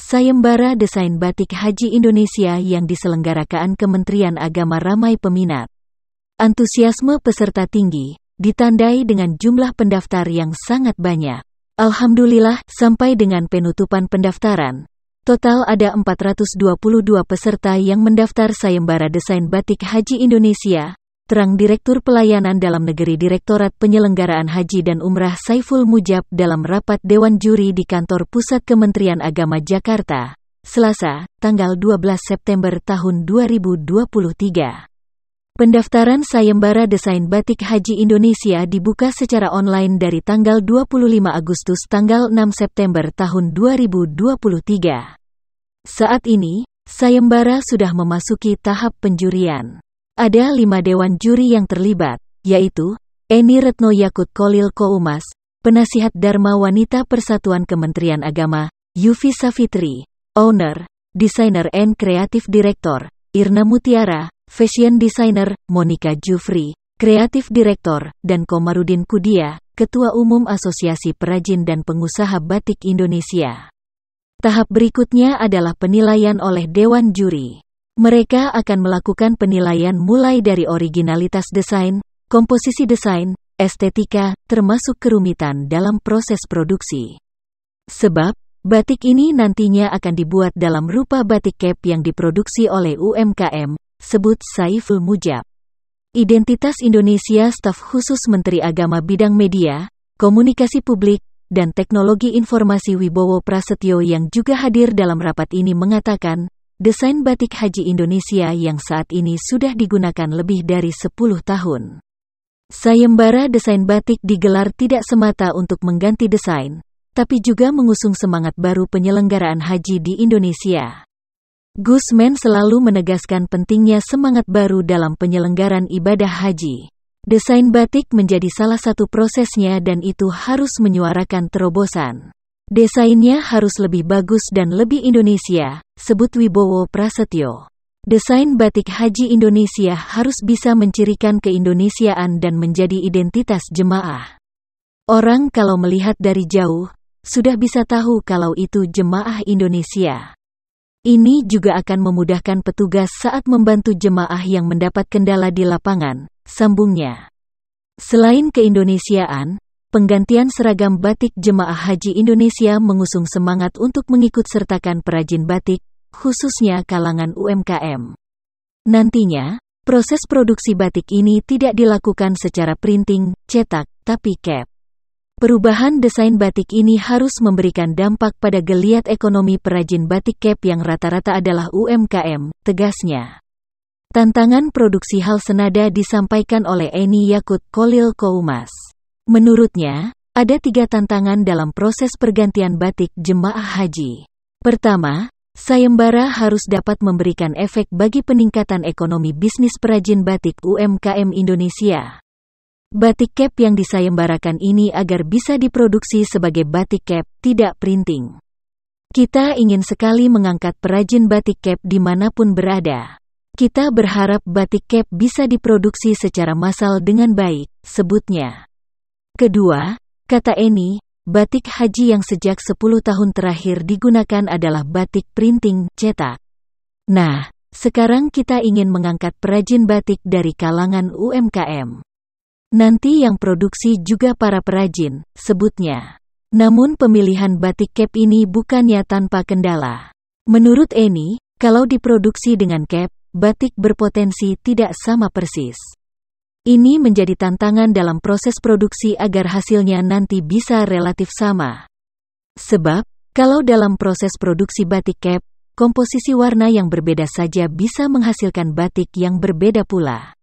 Sayembara Desain Batik Haji Indonesia yang diselenggarakan Kementerian Agama ramai peminat. Antusiasme peserta tinggi, ditandai dengan jumlah pendaftar yang sangat banyak. Alhamdulillah, sampai dengan penutupan pendaftaran, total ada 422 peserta yang mendaftar Sayembara Desain Batik Haji Indonesia, terang Direktur Pelayanan Dalam Negeri Direktorat Penyelenggaraan Haji dan Umrah Saiful Mujab dalam rapat Dewan Juri di Kantor Pusat Kementerian Agama Jakarta, Selasa, tanggal 12 September tahun 2023. Pendaftaran Sayembara Desain Batik Haji Indonesia dibuka secara online dari tanggal 25 Agustus tanggal 6 September tahun 2023. Saat ini, Sayembara sudah memasuki tahap penjurian. Ada 5 dewan juri yang terlibat, yaitu Eni Retno Yakut Kolil Koumas, Penasihat Dharma Wanita Persatuan Kementerian Agama, Yufi Safitri, Owner, Desainer and Creative Director, Irna Mutiara, Fashion Designer, Monica Jufri, Creative Director, dan Komarudin Kudia, Ketua Umum Asosiasi Perajin dan Pengusaha Batik Indonesia. Tahap berikutnya adalah penilaian oleh Dewan Juri. Mereka akan melakukan penilaian mulai dari originalitas desain, komposisi desain, estetika, termasuk kerumitan dalam proses produksi. Sebab, batik ini nantinya akan dibuat dalam rupa batik cap yang diproduksi oleh UMKM, sebut Saiful Mujab. Identitas Indonesia Staf Khusus Menteri Agama Bidang Media, Komunikasi Publik, dan Teknologi Informasi Wibowo Prasetyo yang juga hadir dalam rapat ini mengatakan, desain batik haji Indonesia yang saat ini sudah digunakan lebih dari 10 tahun. Sayembara Desain Batik digelar tidak semata untuk mengganti desain, tapi juga mengusung semangat baru penyelenggaraan haji di Indonesia. Gusmen selalu menegaskan pentingnya semangat baru dalam penyelenggaraan ibadah haji. Desain batik menjadi salah satu prosesnya dan itu harus menyuarakan terobosan. Desainnya harus lebih bagus dan lebih Indonesia, sebut Wibowo Prasetyo. Desain batik haji Indonesia harus bisa mencirikan keindonesiaan dan menjadi identitas jemaah. Orang kalau melihat dari jauh, sudah bisa tahu kalau itu jemaah Indonesia. Ini juga akan memudahkan petugas saat membantu jemaah yang mendapat kendala di lapangan, sambungnya. Selain keindonesiaan, penggantian seragam batik jemaah haji Indonesia mengusung semangat untuk mengikutsertakan perajin batik, khususnya kalangan UMKM. Nantinya, proses produksi batik ini tidak dilakukan secara printing, cetak, tapi cap. Perubahan desain batik ini harus memberikan dampak pada geliat ekonomi perajin batik cap yang rata-rata adalah UMKM, tegasnya. Tantangan produksi hal senada disampaikan oleh Eni Yakut Kolil Koumas. Menurutnya, ada 3 tantangan dalam proses pergantian batik jemaah haji. Pertama, sayembara harus dapat memberikan efek bagi peningkatan ekonomi bisnis perajin batik UMKM Indonesia. Batik cap yang disayembarakan ini agar bisa diproduksi sebagai batik cap, tidak printing. Kita ingin sekali mengangkat perajin batik cap dimanapun berada. Kita berharap batik cap bisa diproduksi secara massal dengan baik, sebutnya. Kedua, kata Eni, batik haji yang sejak 10 tahun terakhir digunakan adalah batik printing, cetak. Nah, sekarang kita ingin mengangkat perajin batik dari kalangan UMKM. Nanti yang produksi juga para perajin, sebutnya. Namun pemilihan batik cap ini bukannya tanpa kendala. Menurut Eni, kalau diproduksi dengan cap, batik berpotensi tidak sama persis. Ini menjadi tantangan dalam proses produksi agar hasilnya nanti bisa relatif sama. Sebab, kalau dalam proses produksi batik cap, komposisi warna yang berbeda saja bisa menghasilkan batik yang berbeda pula.